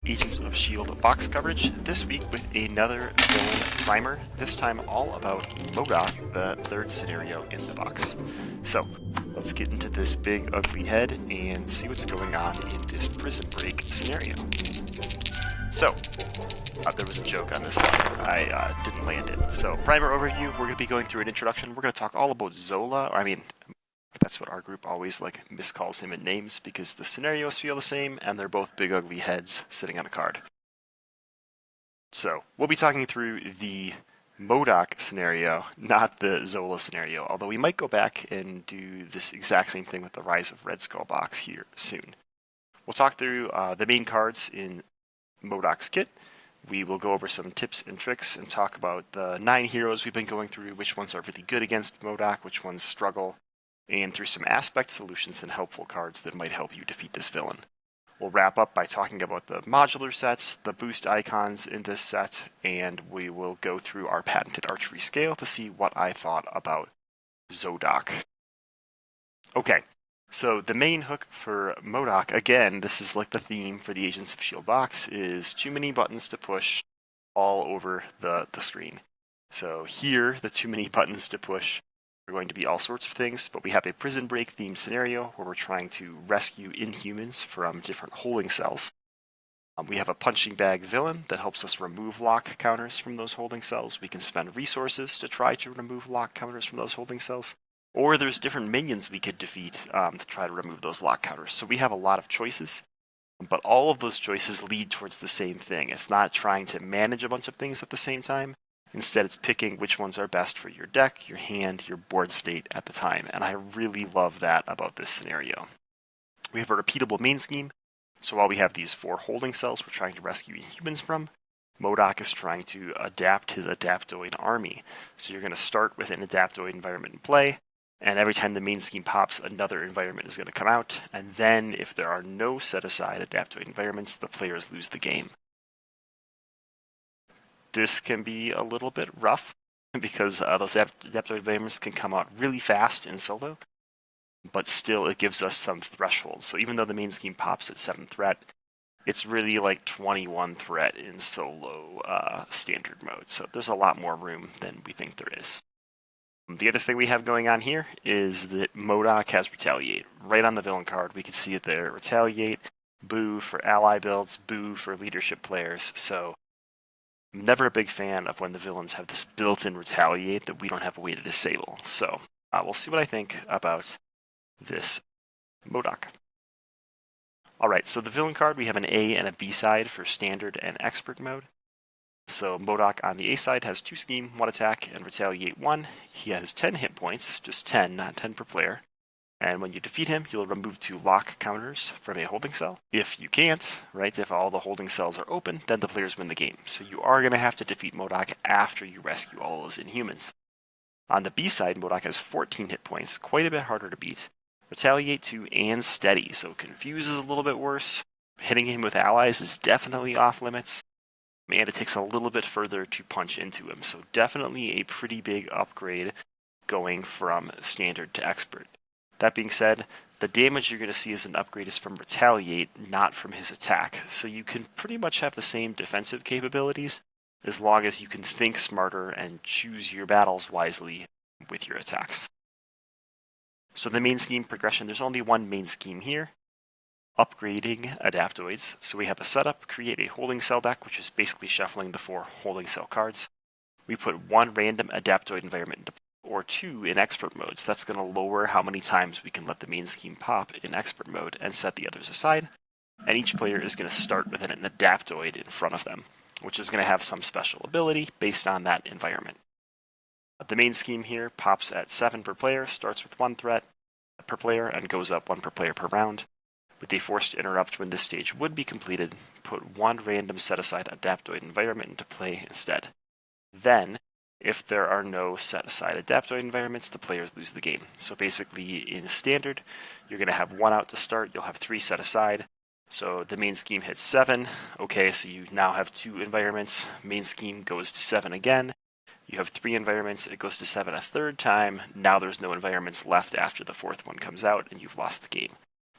Agents of S.H.I.E.L.D. box coverage, this week with another villain primer, this time all about Modok, the third scenario in the box. So, let's get into this big ugly head and see what's going on in this prison break scenario. So, there was a joke on this slide. I didn't land it. So, primer overview, we're going to be going through an introduction. We're going to talk all about Zola, that's what our group always miscalls him in names because the scenarios feel the same and they're both big ugly heads sitting on a card. So we'll be talking through the Modok scenario, not the Zola scenario, although we might go back and do this exact same thing with the Rise of Red Skull box here soon. We'll talk through the main cards in Modok's kit. We will go over some tips and tricks and talk about the 9 heroes we've been going through, which ones are really good against Modok, which ones struggle, and through some aspect solutions and helpful cards that might help you defeat this villain. We'll wrap up by talking about the modular sets, the boost icons in this set, and we will go through our patented archery scale to see what I thought about Zodok. Okay, so the main hook for Modok, again, this is like the theme for the Agents of S.H.I.E.L.D. box, is too many buttons to push all over the screen. So here, the too many buttons to push are going to be all sorts of things, but we have a prison break themed scenario where we're trying to rescue Inhumans from different holding cells. We have a punching bag villain that helps us remove lock counters from those holding cells. We can spend resources to try to remove lock counters from those holding cells, or there's different minions we could defeat to try to remove those lock counters. So we have a lot of choices, but all of those choices lead towards the same thing. It's not trying to manage a bunch of things at the same time. Instead, it's picking which ones are best for your deck, your hand, your board state at the time, and I really love that about this scenario. We have a repeatable main scheme, so while we have these 4 holding cells we're trying to rescue Inhumans from, Modok is trying to adapt his Adaptoid army. So you're going to start with an Adaptoid environment in play, and every time the main scheme pops, another environment is going to come out, and then if there are no set-aside Adaptoid environments, the players lose the game. This can be a little bit rough because those Adaptoid environments can come out really fast in solo, but still it gives us some thresholds. So even though the main scheme pops at 7 threat, it's really like 21 threat in solo standard mode. So there's a lot more room than we think there is. The other thing we have going on here is that Modok has Retaliate. Right on the villain card, we can see it there. Retaliate, boo for ally builds, boo for leadership players. So I'm never a big fan of when the villains have this built-in Retaliate that we don't have a way to disable. So we'll see what I think about this Modok. Alright, so the villain card, we have an A and a B side for standard and expert mode. So Modok on the A side has 2 scheme, 1 attack, and Retaliate 1. He has 10 hit points, just 10, not 10 per player. And when you defeat him, you'll remove 2 lock counters from a holding cell. If you can't, right, if all the holding cells are open, then the players win the game. So you are going to have to defeat Modok after you rescue all those Inhumans. On the B side, Modok has 14 hit points, quite a bit harder to beat. Retaliate 2 and Steady, so Confuse is a little bit worse. Hitting him with allies is definitely off limits. And it takes a little bit further to punch into him, so definitely a pretty big upgrade going from standard to expert. That being said, the damage you're going to see as an upgrade is from Retaliate, not from his attack. So you can pretty much have the same defensive capabilities as long as you can think smarter and choose your battles wisely with your attacks. So the main scheme progression, there's only one main scheme here. Upgrading Adaptoids. So we have a setup, create a holding cell deck, which is basically shuffling the 4 holding cell cards. We put 1 random Adaptoid environment into play, or 2 in expert mode. So that's going to lower how many times we can let the main scheme pop in expert mode and set the others aside. And each player is going to start with an Adaptoid in front of them, which is going to have some special ability based on that environment. The main scheme here pops at 7 per player, starts with 1 threat per player, and goes up 1 per player per round. With a forced interrupt when this stage would be completed, put 1 random set-aside Adaptoid environment into play instead. Then, if there are no set-aside Adaptoid environments, the players lose the game. So basically, in standard, you're going to have 1 out to start, you'll have 3 set aside. So the main scheme hits 7. Okay, so you now have 2 environments. Main scheme goes to 7 again. You have 3 environments, it goes to 7 a third time. Now there's no environments left after the 4th one comes out, and you've lost the game.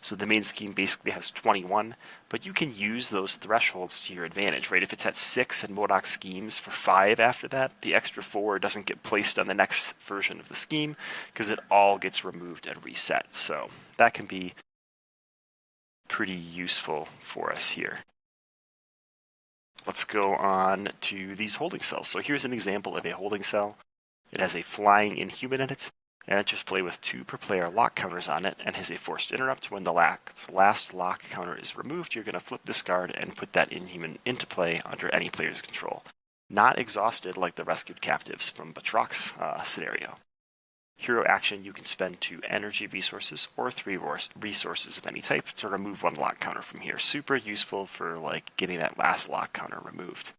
So the main scheme basically has 21, but you can use those thresholds to your advantage, right? If it's at 6 and Modok schemes for 5 after that, the extra 4 doesn't get placed on the next version of the scheme because it all gets removed and reset. So that can be pretty useful for us here. Let's go on to these holding cells. So here's an example of a holding cell. It has a flying Inhuman in it, and it just play with 2 per player lock counters on it and has a forced interrupt. When the last lock counter is removed, you're going to flip this card and put that Inhuman into play under any player's control. Not exhausted like the rescued captives from Batrock's scenario. Hero action, you can spend 2 energy resources or 3 resources of any type to remove 1 lock counter from here. Super useful for like getting that last lock counter removed.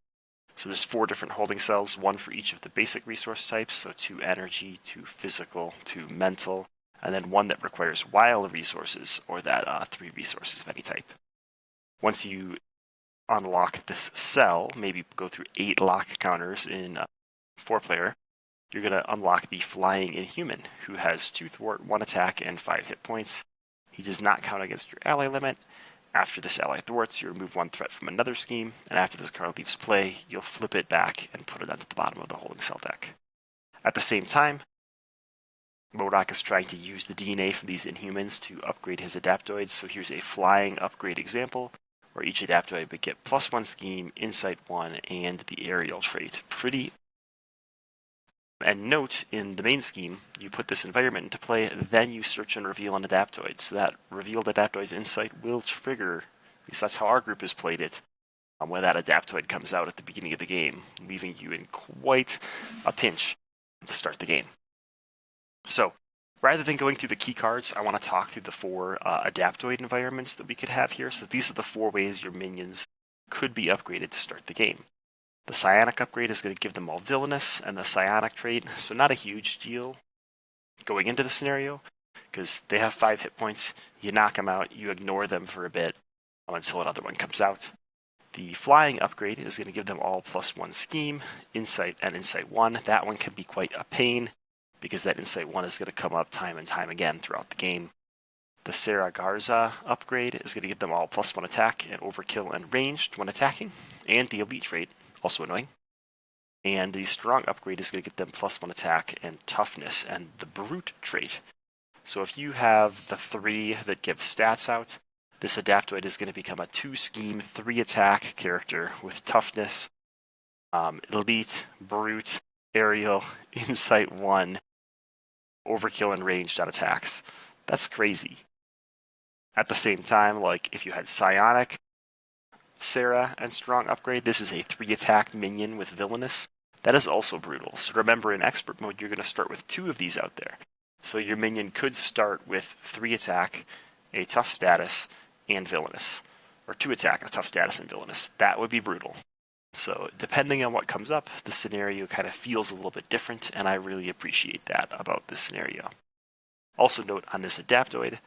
So there's 4 different holding cells, 1 for each of the basic resource types, so 2 energy, 2 physical, 2 mental, and then 1 that requires wild resources, or that 3 resources of any type. Once you unlock this cell, maybe go through 8 lock counters in 4-player, you're going to unlock the Flying Inhuman, who has 2 thwart, 1 attack, and 5 hit points. He does not count against your ally limit. After this ally thwarts, you remove 1 threat from another scheme, and after this card leaves play, you'll flip it back and put it onto the bottom of the holding cell deck. At the same time, Modok is trying to use the DNA from these Inhumans to upgrade his adaptoids, so here's a flying upgrade example, where each adaptoid would get +1 scheme, insight 1, and the aerial trait. Pretty. And note, in the main scheme, you put this environment into play, then you search and reveal an adaptoid. So that revealed adaptoid's insight will trigger, at least that's how our group has played it, when that adaptoid comes out at the beginning of the game, leaving you in quite a pinch to start the game. So, rather than going through the key cards, I want to talk through the 4 adaptoid environments that we could have here. So these are the 4 ways your minions could be upgraded to start the game. The Psionic upgrade is going to give them all Villainous, and the Psionic trait, so not a huge deal going into the scenario, because they have 5 hit points, you knock them out, you ignore them for a bit until another one comes out. The Flying upgrade is going to give them all +1 scheme, Insight, and Insight 1. That one can be quite a pain, because that Insight 1 is going to come up time and time again throughout the game. The Sarah Garza upgrade is going to give them all +1 attack and overkill and ranged when attacking, and the Elite trait, also annoying. And the Strong upgrade is going to get them +1 attack and toughness, and the Brute trait. So if you have the 3 that give stats out, this adaptoid is going to become a 2 scheme, 3 attack character with toughness, elite, brute, aerial, insight 1, overkill and ranged on attacks. That's crazy. At the same time, like if you had Psionic, Sarah, and Strong upgrade, this is a 3 attack minion with Villainous. That is also brutal. So remember, in expert mode, you're going to start with 2 of these out there. So your minion could start with 3 attack, a tough status, and Villainous. Or 2 attack, a tough status, and Villainous. That would be brutal. So depending on what comes up, the scenario kind of feels a little bit different, and I really appreciate that about this scenario. Also note on this adaptoid,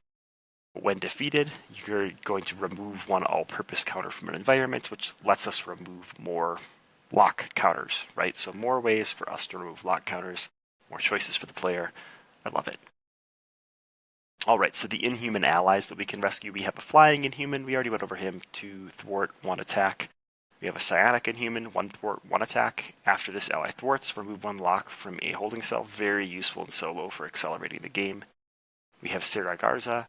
when defeated, you're going to remove 1 all-purpose counter from an environment, which lets us remove more lock counters, right? So more ways for us to remove lock counters, more choices for the player. I love it. Alright, so the Inhuman allies that we can rescue, we have a Flying Inhuman, we already went over him, 2 thwart, 1 attack. We have a Psionic Inhuman, 1 thwart, 1 attack. After this ally thwarts, remove 1 lock from a holding cell, very useful in solo for accelerating the game. We have Sarah Garza,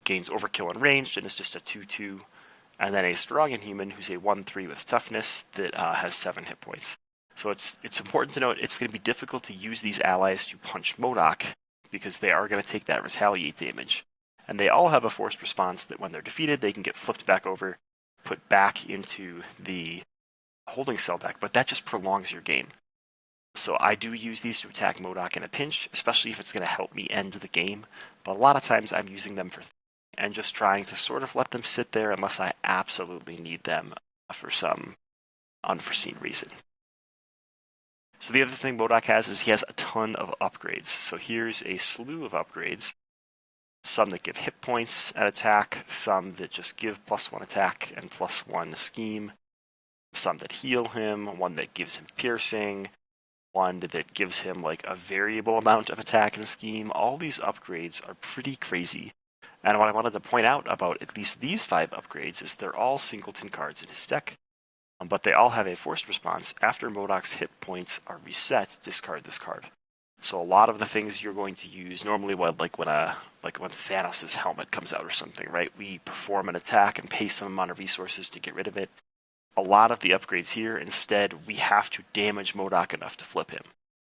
gains overkill and ranged, and is just a 2/2. And then a Strong Inhuman, who's a 1/3 with toughness that has 7 hit points. So it's important to note it's going to be difficult to use these allies to punch Modok, because they are going to take that retaliate damage. And they all have a forced response that when they're defeated, they can get flipped back over, put back into the holding cell deck, but that just prolongs your game. So I do use these to attack Modok in a pinch, especially if it's going to help me end the game. But a lot of times I'm using them for and just trying to sort of let them sit there unless I absolutely need them for some unforeseen reason. So the other thing Modok has is he has a ton of upgrades. So here's a slew of upgrades. Some that give hit points at attack, some that just give +1 attack and +1 scheme, some that heal him, one that gives him piercing, one that gives him like a variable amount of attack and scheme. All these upgrades are pretty crazy. And what I wanted to point out about at least these 5 upgrades is they're all singleton cards in his deck, but they all have a forced response. After Modok's hit points are reset, discard this card. So a lot of the things you're going to use normally, when Thanos' helmet comes out or something, right? We perform an attack and pay some amount of resources to get rid of it. A lot of the upgrades here, instead, we have to damage Modok enough to flip him.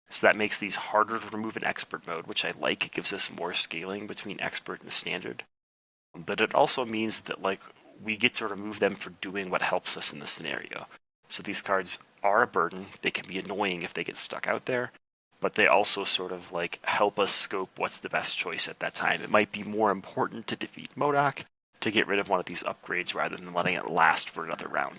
So that makes these harder to remove in expert mode, which I like. It gives us more scaling between expert and standard. But it also means that we get to remove them for doing what helps us in the scenario. So these cards are a burden. They can be annoying if they get stuck out there, but they also sort of help us scope what's the best choice at that time. It might be more important to defeat Modok to get rid of one of these upgrades rather than letting it last for another round.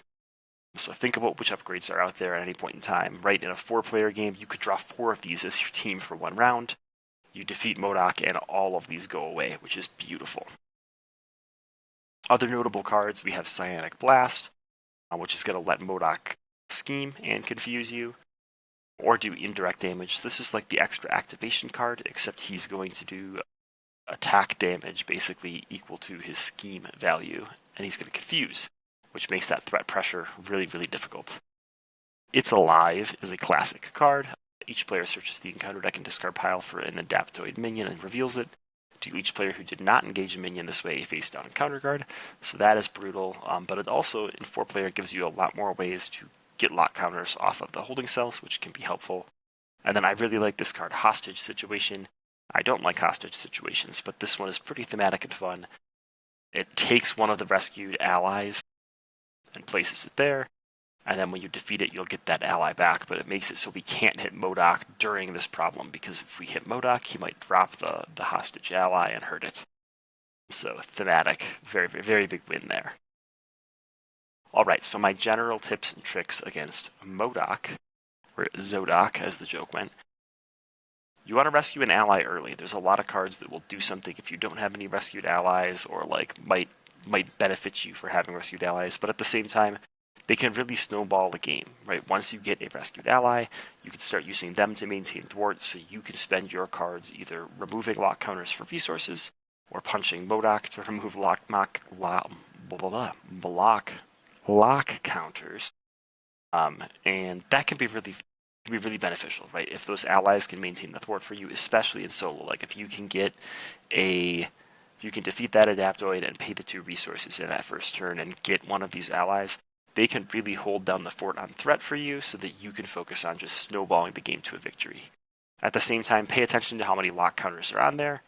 So think about which upgrades are out there at any point in time. Right, in a 4-player game, you could draw 4 of these as your team for one round. You defeat Modok and all of these go away, which is beautiful. Other notable cards, we have Cyanic Blast, which is going to let Modok scheme and confuse you, or do indirect damage. This is like the extra activation card, except he's going to do attack damage basically equal to his scheme value, and he's going to confuse, which makes that threat pressure really, really difficult. It's Alive is a classic card. Each player searches the encounter deck and discard pile for an Adaptoid minion and reveals it. To each player who did not engage a minion this way, a face-down encounter card. So that is brutal, but it also, in 4-player, gives you a lot more ways to get lock counters off of the holding cells, which can be helpful. And then I really like this card, Hostage Situation. I don't like hostage situations, but this one is pretty thematic and fun. It takes one of the rescued allies and places it there, and then when you defeat it, you'll get that ally back, but it makes it so we can't hit Modok during this problem, because if we hit Modok, he might drop the hostage ally and hurt it. So thematic, very, very big win there. Alright, so my general tips and tricks against Modok, or Zodok as the joke went. You want to rescue an ally early. There's a lot of cards that will do something if you don't have any rescued allies, or might benefit you for having rescued allies, but at the same time, they can really snowball the game, right? Once you get a rescued ally, you can start using them to maintain thwart, so you can spend your cards either removing lock counters for resources, or punching Modok to remove lock counters, and that can be really beneficial, right? If those allies can maintain the thwart for you, especially in solo, if you can defeat that Adaptoid and pay the 2 resources in that first turn and get one of these allies, they can really hold down the fort on threat for you so that you can focus on just snowballing the game to a victory. At the same time, pay attention to how many lock counters are on there.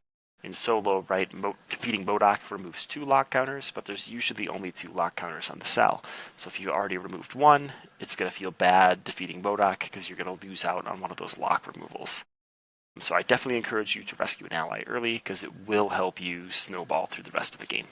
In solo, right, defeating Modok removes 2 lock counters, but there's usually only 2 lock counters on the cell. So if you already removed 1, it's going to feel bad defeating Modok because you're going to lose out on one of those lock removals. So I definitely encourage you to rescue an ally early, because it will help you snowball through the rest of the game.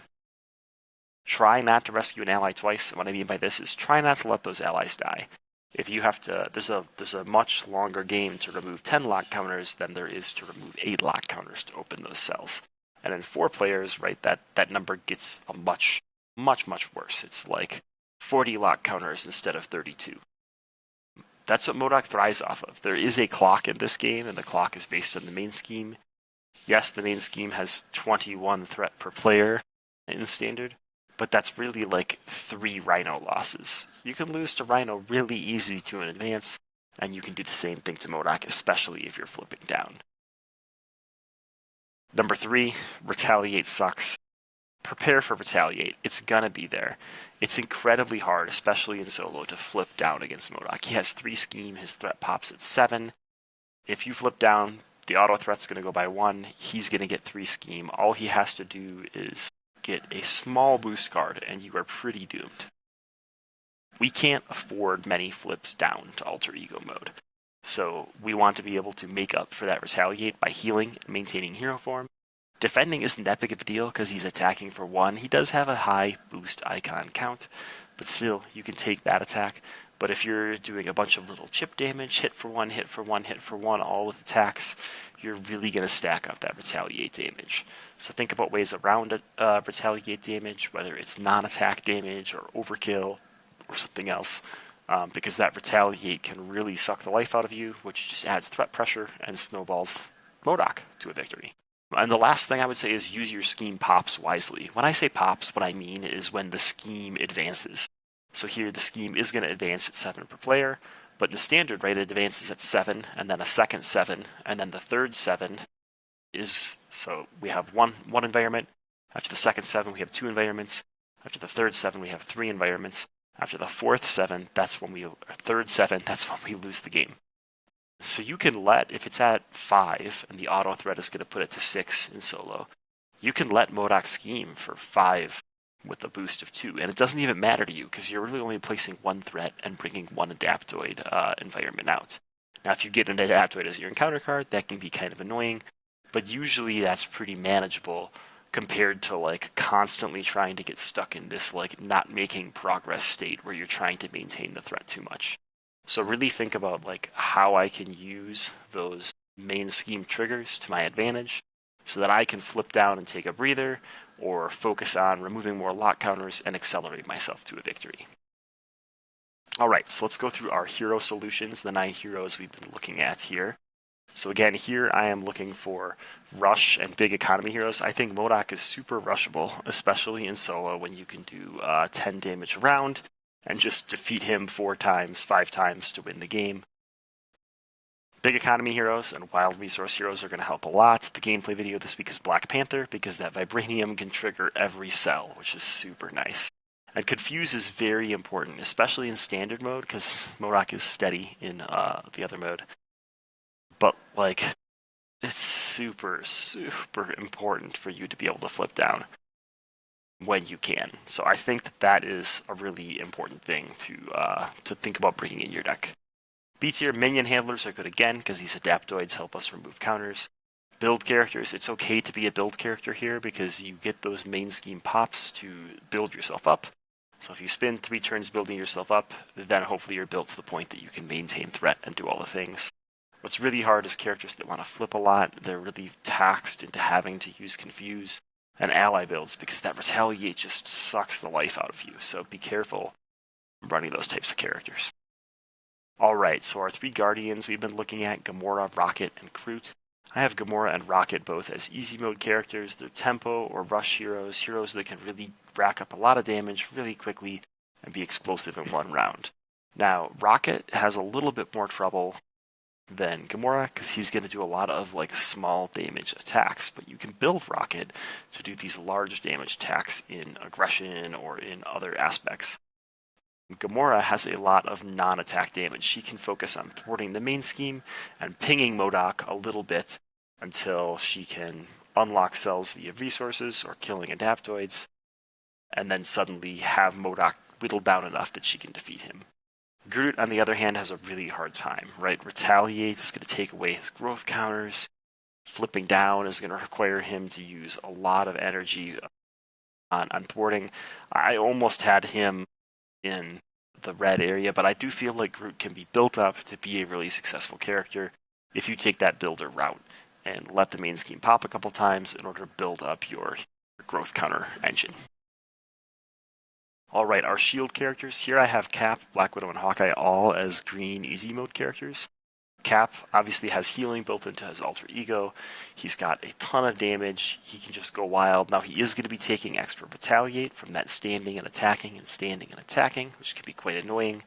Try not to rescue an ally twice, and what I mean by this is try not to let those allies die. If you have to, there's a much longer game to remove 10 lock counters than there is to remove 8 lock counters to open those cells. And in 4 players, right, that number gets a much worse. It's like 40 lock counters instead of 32. That's what Modok thrives off of. There is a clock in this game, and the clock is based on the main scheme. Yes, the main scheme has 21 threat per player in standard, but that's really 3 Rhino losses. You can lose to Rhino really easy to an advance, and you can do the same thing to Modok, especially if you're flipping down. Number 3, Retaliate sucks. Prepare for Retaliate. It's gonna be there. It's incredibly hard, especially in solo, to flip down against Modok. He has 3 scheme, his threat pops at 7. If you flip down, the auto threat's gonna go by 1, he's gonna get 3 scheme. All he has to do is get a small boost card, and you are pretty doomed. We can't afford many flips down to alter ego mode, so we want to be able to make up for that Retaliate by healing and maintaining hero form. Defending isn't that big of a deal because he's attacking for 1. He does have a high boost icon count, but still, you can take that attack. But if you're doing a bunch of little chip damage, hit for 1, hit for 1, hit for 1, all with attacks, you're really going to stack up that Retaliate damage. So think about ways around Retaliate damage, whether it's non-attack damage or overkill or something else, because that Retaliate can really suck the life out of you, which just adds threat pressure and snowballs Modok to a victory. And the last thing I would say is use your scheme pops wisely. When I say pops, what I mean is when the scheme advances. So here the scheme is going to advance at 7 per player, but the standard, right, it advances at 7, and then a second 7, and then the third 7 is, so we have one environment. After the second 7, we have 2 environments. After the third 7, we have 3 environments. After the fourth 7, third 7, that's when we lose the game. So you can let, if it's at 5 and the auto threat is going to put it to 6 in solo, you can let Modok scheme for 5 with a boost of 2, and it doesn't even matter to you because you're really only placing 1 threat and bringing 1 Adaptoid environment out. Now, if you get an Adaptoid as your encounter card, that can be kind of annoying, but usually that's pretty manageable compared to like constantly trying to get stuck in this like not making progress state where you're trying to maintain the threat too much. So really think about like how I can use those main scheme triggers to my advantage so that I can flip down and take a breather or focus on removing more lock counters and accelerate myself to a victory. All right, so let's go through our hero solutions, the 9 heroes we've been looking at here. So again, here I am looking for rush and big economy heroes. I think Modok is super rushable, especially in solo when you can do 10 damage a round and just defeat him 4 times, 5 times to win the game. Big economy heroes and wild resource heroes are going to help a lot. The gameplay video this week is Black Panther because that Vibranium can trigger every cell, which is super nice. And Confuse is very important, especially in standard mode because Modok is steady in the other mode. But like, it's super, super important for you to be able to flip down when you can. So I think that is a really important thing to think about bringing in your deck. B tier minion handlers are good again because these adaptoids help us remove counters. Build characters, it's okay to be a build character here because you get those main scheme pops to build yourself up. So if you spend 3 turns building yourself up, then hopefully you're built to the point that you can maintain threat and do all the things. What's really hard is characters that want to flip a lot. They're really taxed into having to use Confuse and ally builds because that Retaliate just sucks the life out of you. So be careful running those types of characters. Alright, so our 3 Guardians we've been looking at, Gamora, Rocket, and Groot. I have Gamora and Rocket both as easy mode characters. They're tempo or rush heroes, heroes that can really rack up a lot of damage really quickly and be explosive in 1 round. Now, Rocket has a little bit more trouble than Gamora because he's going to do a lot of like small damage attacks, but you can build Rocket to do these large damage attacks in aggression or in other aspects. Gamora has a lot of non-attack damage. She can focus on thwarting the main scheme and pinging Modok a little bit until she can unlock cells via resources or killing adaptoids, and then suddenly have Modok whittled down enough that she can defeat him. Groot, on the other hand, has a really hard time, right? Retaliate is going to take away his growth counters. Flipping down is going to require him to use a lot of energy on thwarting. I almost had him in the red area, but I do feel like Groot can be built up to be a really successful character if you take that builder route and let the main scheme pop a couple times in order to build up your growth counter engine. Alright, our shield characters. Here I have Cap, Black Widow, and Hawkeye all as green easy mode characters. Cap obviously has healing built into his alter ego. He's got a ton of damage. He can just go wild. Now he is going to be taking extra Retaliate from that standing and attacking, which can be quite annoying.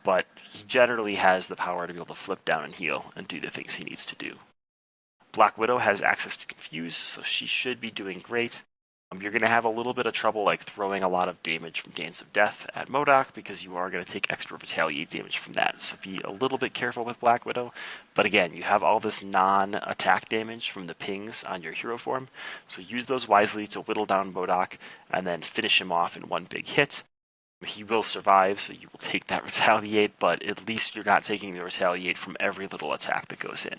But he generally has the power to be able to flip down and heal and do the things he needs to do. Black Widow has access to Confuse, so she should be doing great. You're going to have a little bit of trouble like throwing a lot of damage from Dance of Death at Modok because you are going to take extra Retaliate damage from that. So be a little bit careful with Black Widow. But again, you have all this non-attack damage from the pings on your hero form. So use those wisely to whittle down Modok and then finish him off in 1 big hit. He will survive, so you will take that Retaliate, but at least you're not taking the Retaliate from every little attack that goes in.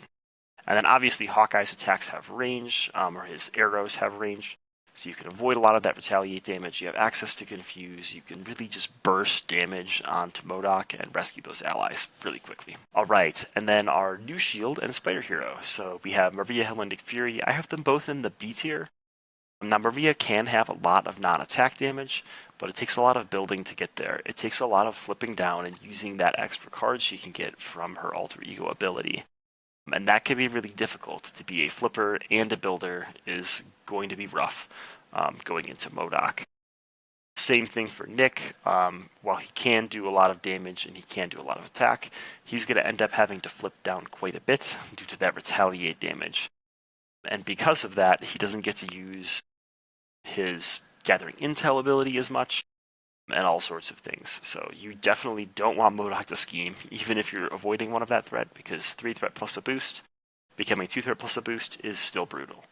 And then obviously Hawkeye's attacks have range, or his arrows have range. So you can avoid a lot of that Retaliate damage. You have access to Confuse. You can really just burst damage onto Modok and rescue those allies really quickly. Alright, and then our new shield and Spider Hero. So we have Maria Hill and Nick Fury. I have them both in the B tier. Now Maria can have a lot of non-attack damage, but it takes a lot of building to get there. It takes a lot of flipping down and using that extra card she can get from her alter ego ability. And that can be really difficult. To be a flipper and a builder is going to be rough going into Modok. Same thing for Nick. While he can do a lot of damage and he can do a lot of attack, he's going to end up having to flip down quite a bit due to that retaliate damage. And because of that, he doesn't get to use his gathering intel ability as much and all sorts of things. So you definitely don't want Modok to scheme, even if you're avoiding one of that threat, because 3 threat plus a boost, becoming 2 threat plus a boost is still brutal.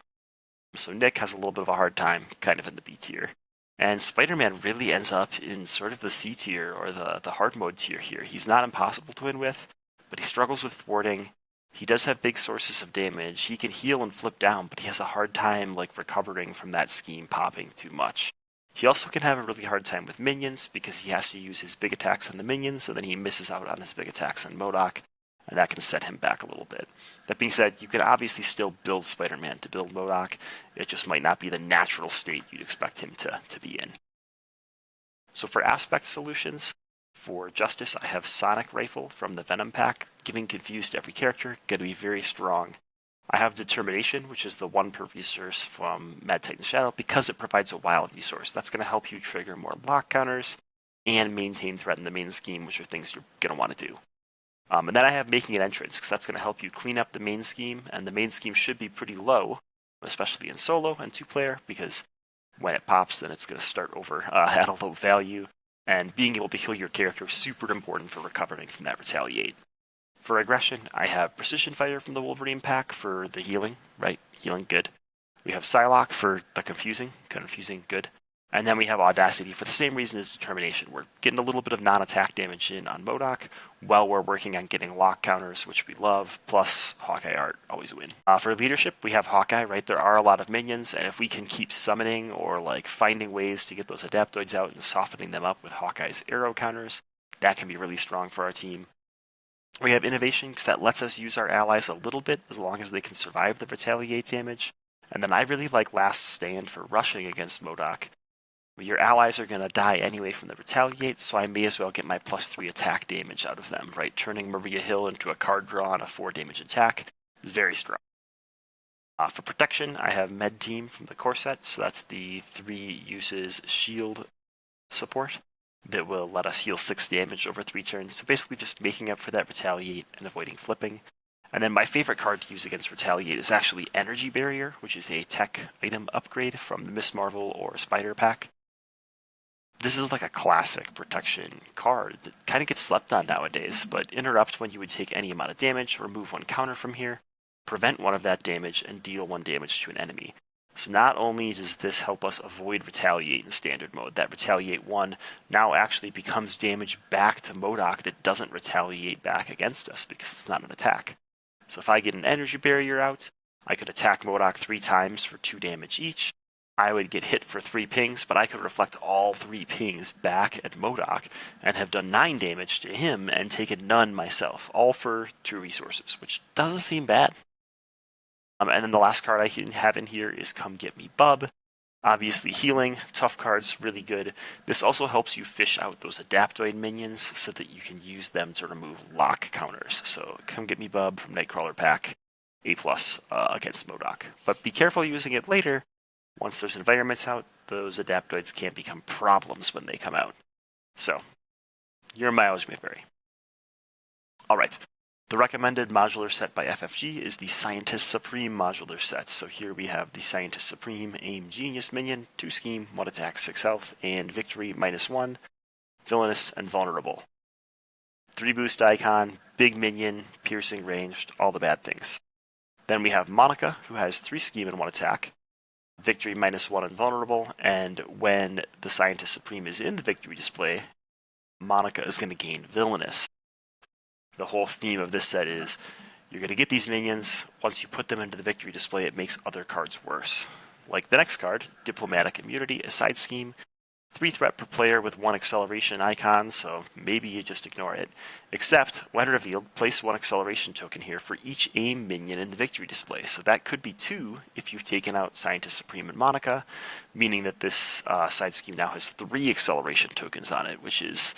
So Nick has a little bit of a hard time kind of in the B tier. And Spider-Man really ends up in sort of the C tier or the hard mode tier here. He's not impossible to win with, but he struggles with thwarting. He does have big sources of damage. He can heal and flip down, but he has a hard time like recovering from that scheme popping too much. He also can have a really hard time with minions because he has to use his big attacks on the minions, so then he misses out on his big attacks on Modok, and that can set him back a little bit. That being said, you can obviously still build Spider-Man to build Modok. It just might not be the natural state you'd expect him to be in. So for aspect solutions, for Justice, I have Sonic Rifle from the Venom pack, giving Confused to every character, going to be very strong. I have Determination, which is the 1 per resource from Mad Titan Shadow, because it provides a wild resource. That's going to help you trigger more lock counters and maintain threat in the main scheme, which are things you're going to want to do. And then I have Making an Entrance, because that's going to help you clean up the main scheme, and the main scheme should be pretty low, especially in solo and 2-player, because when it pops, then it's going to start over at a low value, and being able to heal your character is super important for recovering from that retaliate. For aggression, I have Precision Fighter from the Wolverine pack for the healing, right? Healing, good. We have Psylocke for the confusing, good. And then we have Audacity for the same reason as Determination. We're getting a little bit of non-attack damage in on Modok while we're working on getting lock counters, which we love, plus Hawkeye art, always win. For leadership, we have Hawkeye, right? There are a lot of minions, and if we can keep summoning or like finding ways to get those Adaptoids out and softening them up with Hawkeye's arrow counters, that can be really strong for our team. We have Innovation, because that lets us use our allies a little bit, as long as they can survive the retaliate damage. And then I really like Last Stand for rushing against Modok. Your allies are going to die anyway from the retaliate, so I may as well get my +3 attack damage out of them, right? Turning Maria Hill into a card draw on a 4 damage attack is very strong. For protection, I have Med Team from the core set, so that's the 3 uses shield support that will let us heal 6 damage over 3 turns, so basically just making up for that retaliate and avoiding flipping. And then my favorite card to use against retaliate is actually Energy Barrier, which is a tech item upgrade from the Miss Marvel or Spider pack. This is like a classic protection card that kind of gets slept on nowadays, but interrupt when you would take any amount of damage, remove 1 counter from here, prevent 1 of that damage, and deal 1 damage to an enemy. So not only does this help us avoid retaliate in standard mode, that retaliate 1 now actually becomes damage back to Modok that doesn't retaliate back against us because it's not an attack. So if I get an energy barrier out, I could attack Modok 3 times for 2 damage each. I would get hit for 3 pings, but I could reflect all 3 pings back at Modok and have done 9 damage to him and taken none myself, all for 2 resources, which doesn't seem bad. And then the last card I have in here is Come Get Me Bub. Obviously healing, tough cards, really good. This also helps you fish out those Adaptoid minions so that you can use them to remove lock counters. So Come Get Me Bub from Nightcrawler pack, A+ against Modok. But be careful using it later. Once there's environments out, those Adaptoids can become problems when they come out. So, your mileage may vary. Alright, the recommended modular set by FFG is the Scientist Supreme modular set. So here we have the Scientist Supreme Aim Genius minion, 2 scheme, 1 attack, 6 health, and victory -1, villainous and vulnerable. 3 boost icon, big minion, piercing ranged, all the bad things. Then we have Monica, who has 3 scheme and 1 attack, victory -1 and vulnerable, and when the Scientist Supreme is in the victory display, Monica is going to gain villainous. The whole theme of this set is you're going to get these minions. Once you put them into the victory display, it makes other cards worse. Like the next card, Diplomatic Immunity, a side scheme, 3 threat per player with 1 acceleration icon, so maybe you just ignore it. Except, when revealed, place 1 acceleration token here for each aim minion in the victory display. So that could be 2 if you've taken out Scientist Supreme and Monica, meaning that this side scheme now has 3 acceleration tokens on it, which is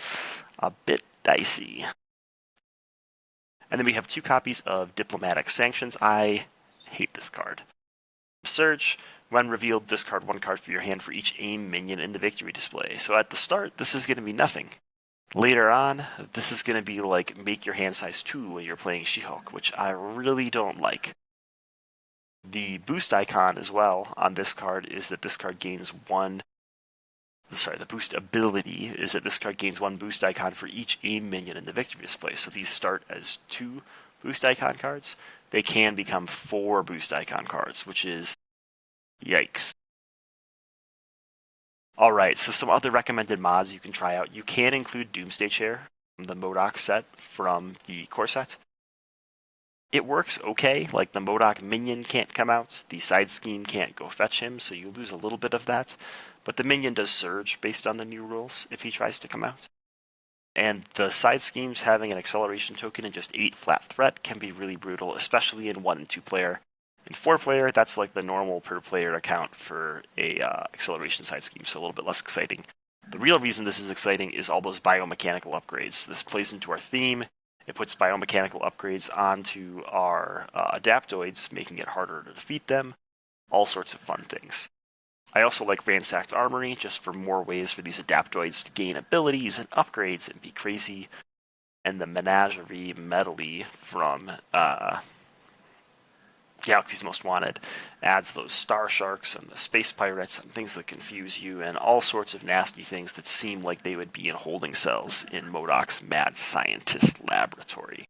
a bit dicey. And then we have 2 copies of Diplomatic Sanctions. I hate this card. Surge. When revealed, discard 1 card from your hand for each aim minion in the victory display. So at the start, this is going to be nothing. Later on, this is going to be like make your hand size 2 when you're playing She-Hulk, which I really don't like. The boost icon as well on this card is that this card gains the boost ability is that this card gains 1 boost icon for each aim minion in the victory display. So these start as 2 boost icon cards. They can become 4 boost icon cards, which is yikes. Alright, so some other recommended mods you can try out. You can include Doomsday Chair from the Modok set from the core set. It works okay, like the Modok minion can't come out, the side scheme can't go fetch him, so you lose a little bit of that. But the minion does surge based on the new rules if he tries to come out. And the side schemes having an acceleration token and just 8 flat threat can be really brutal, especially in 1 and 2 player. In 4 player, that's like the normal per player account for a acceleration side scheme, so a little bit less exciting. The real reason this is exciting is all those biomechanical upgrades. This plays into our theme. It puts biomechanical upgrades onto our adaptoids, making it harder to defeat them. All sorts of fun things. I also like Ransacked Armory, just for more ways for these adaptoids to gain abilities and upgrades and be crazy. And the Menagerie Medley from Galaxy's Most Wanted adds those Star Sharks and the Space Pirates and things that confuse you and all sorts of nasty things that seem like they would be in holding cells in Modok's Mad Scientist Laboratory.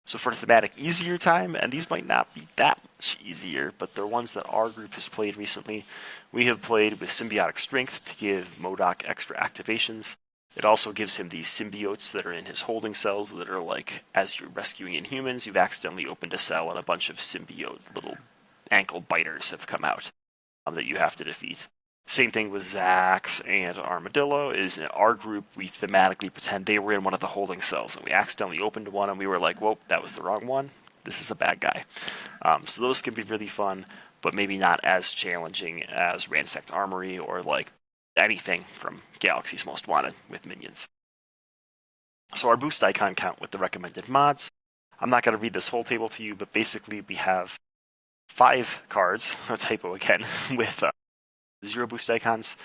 So for thematic easier time, and these might not be that much easier, but they're ones that our group has played recently, we have played with Symbiotic Strength to give Modok extra activations. It also gives him these symbiotes that are in his holding cells that are like, as you're rescuing Inhumans, you've accidentally opened a cell and a bunch of symbiote little ankle biters have come out that you have to defeat. Same thing with Zax and Armadillo, is in our group, we thematically pretend they were in one of the holding cells, and we accidentally opened one, and we were like, whoa, that was the wrong one. This is a bad guy. So those can be really fun, but maybe not as challenging as Ransacked Armory or like anything from Galaxy's Most Wanted with minions. So our boost icon count with the recommended mods. I'm not going to read this whole table to you, but basically we have 5 cards, a typo again, with 0 boost icons.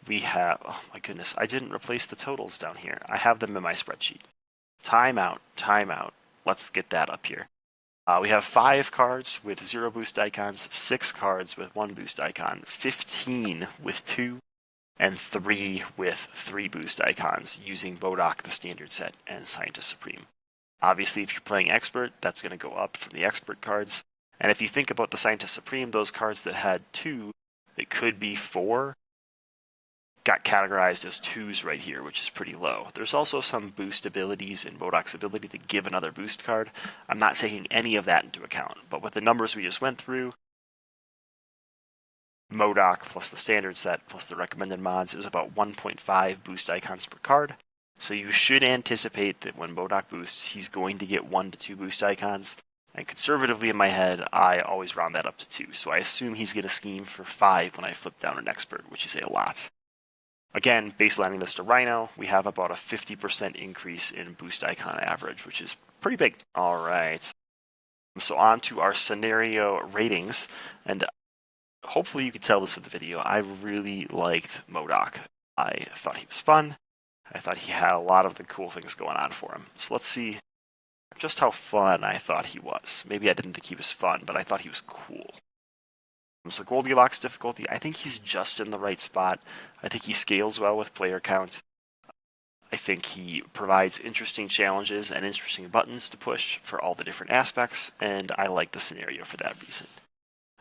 We have, oh my goodness, I didn't replace the totals down here. I have them in my spreadsheet. Timeout, timeout. Let's get that up here. We have 5 cards with 0 boost icons, 6 cards with 1 boost icon, 15 with 2, and 3 with 3 boost icons using Modok, the standard set, and Scientist Supreme. Obviously, if you're playing Expert, that's going to go up from the Expert cards. And if you think about the Scientist Supreme, those cards that had 2, it could be 4, got categorized as 2s right here, which is pretty low. There's also some boost abilities in Modok's ability to give another boost card. I'm not taking any of that into account, but with the numbers we just went through, Modok plus the standard set plus the recommended mods is about 1.5 boost icons per card. So you should anticipate that when Modok boosts, he's going to get 1 to 2 boost icons. And conservatively in my head, I always round that up to 2. So I assume he's going to scheme for 5 when I flip down an Expert, which is a lot. Again, baselining this to Rhino, we have about a 50% increase in boost icon average, which is pretty big. Alright, so on to our scenario ratings, and hopefully you could tell this with the video, I really liked Modok. I thought he was fun, I thought he had a lot of the cool things going on for him. So let's see just how fun I thought he was. Maybe I didn't think he was fun, but I thought he was cool. So Goldilocks difficulty, I think he's just in the right spot. I think he scales well with player count. I think he provides interesting challenges and interesting buttons to push for all the different aspects, and I like the scenario for that reason.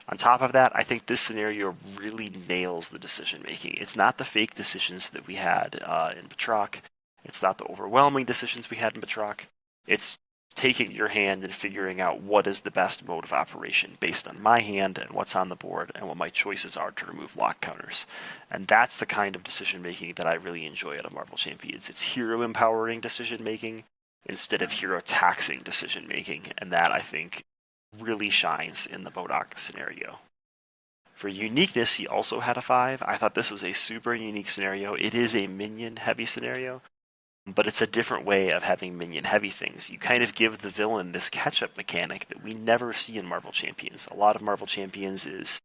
On top of that, I think this scenario really nails the decision making. It's not the fake decisions that we had in Batroc. It's not the overwhelming decisions we had in Batroc. It's taking your hand and figuring out what is the best mode of operation based on my hand and what's on the board and what my choices are to remove lock counters. And that's the kind of decision making that I really enjoy out of Marvel Champions. It's hero empowering decision making instead of hero taxing decision making, and that I think really shines in the Modok scenario. For uniqueness, he also had a 5. I thought this was a super unique scenario. It is a minion heavy scenario. but it's a different way of having minion-heavy things. You kind of give the villain this catch-up mechanic that we never see in Marvel Champions. A lot of Marvel Champions is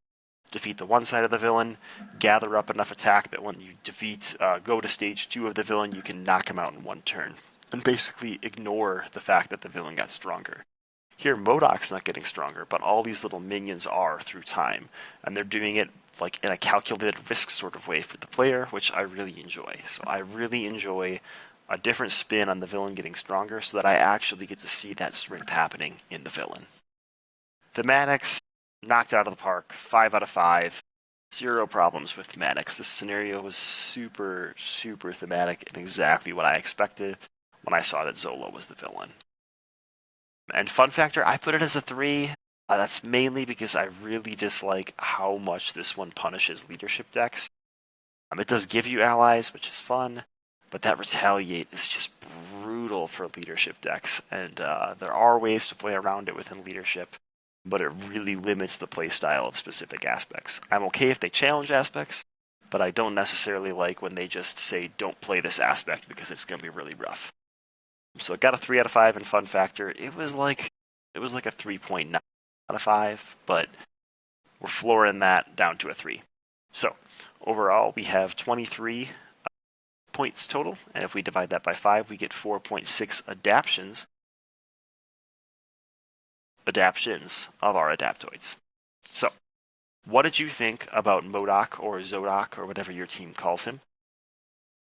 defeat the one side of the villain, gather up enough attack that when you defeat, go to stage 2 of the villain, you can knock him out in one turn, and basically ignore the fact that the villain got stronger. Here, Modok's not getting stronger, but all these little minions are through time, and they're doing it like in a calculated risk sort of way for the player, which I really enjoy. So I really enjoy a different spin on the villain getting stronger so that I actually get to see that strength happening in the villain. Thematics, knocked out of the park, 5 out of 5. Zero problems with thematics. This scenario was super, super thematic and exactly what I expected when I saw that Zola was the villain. And fun factor, I put it as a 3. That's mainly because I really dislike how much this one punishes leadership decks. It does give you allies, which is fun, but that Retaliate is just brutal for leadership decks, and there are ways to play around it within leadership, but it really limits the playstyle of specific aspects. I'm okay if they challenge aspects, but I don't necessarily like when they just say, don't play this aspect because it's going to be really rough. So it got a 3 out of 5 in fun factor. It was like a 3.9 out of 5, but we're flooring that down to a 3. So overall, we have 23 points total, and if we divide that by 5, we get 4.6 adaptions of our adaptoids. So, what did you think about Modok or Zodok or whatever your team calls him?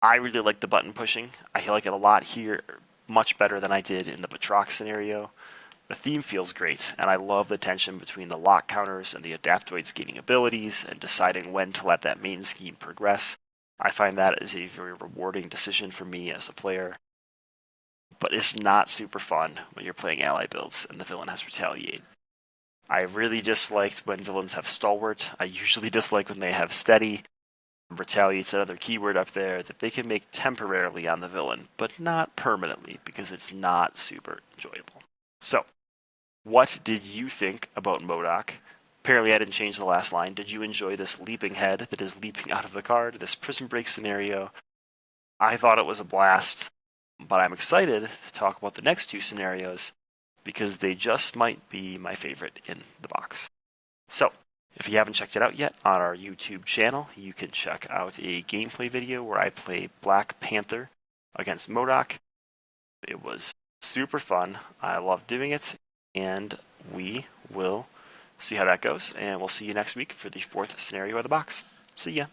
I really like the button pushing. I like it a lot here, much better than I did in the Batroc scenario. The theme feels great, and I love the tension between the lock counters and the adaptoids gaining abilities and deciding when to let that main scheme progress. I find that is a very rewarding decision for me as a player, but it's not super fun when you're playing ally builds and the villain has Retaliate. I really disliked when villains have Stalwart. I usually dislike when they have Steady. Retaliate's another keyword up there that they can make temporarily on the villain, but not permanently because it's not super enjoyable. So, what did you think about Modok? Apparently I didn't change the last line. Did you enjoy this leaping head that is leaping out of the card, this prison break scenario? I thought it was a blast, but I'm excited to talk about the next 2 scenarios because they just might be my favorite in the box. So, if you haven't checked it out yet, on our YouTube channel, you can check out a gameplay video where I play Black Panther against Modok. It was super fun. I love doing it, and we will see how that goes, and we'll see you next week for the 4th scenario of the box. See ya.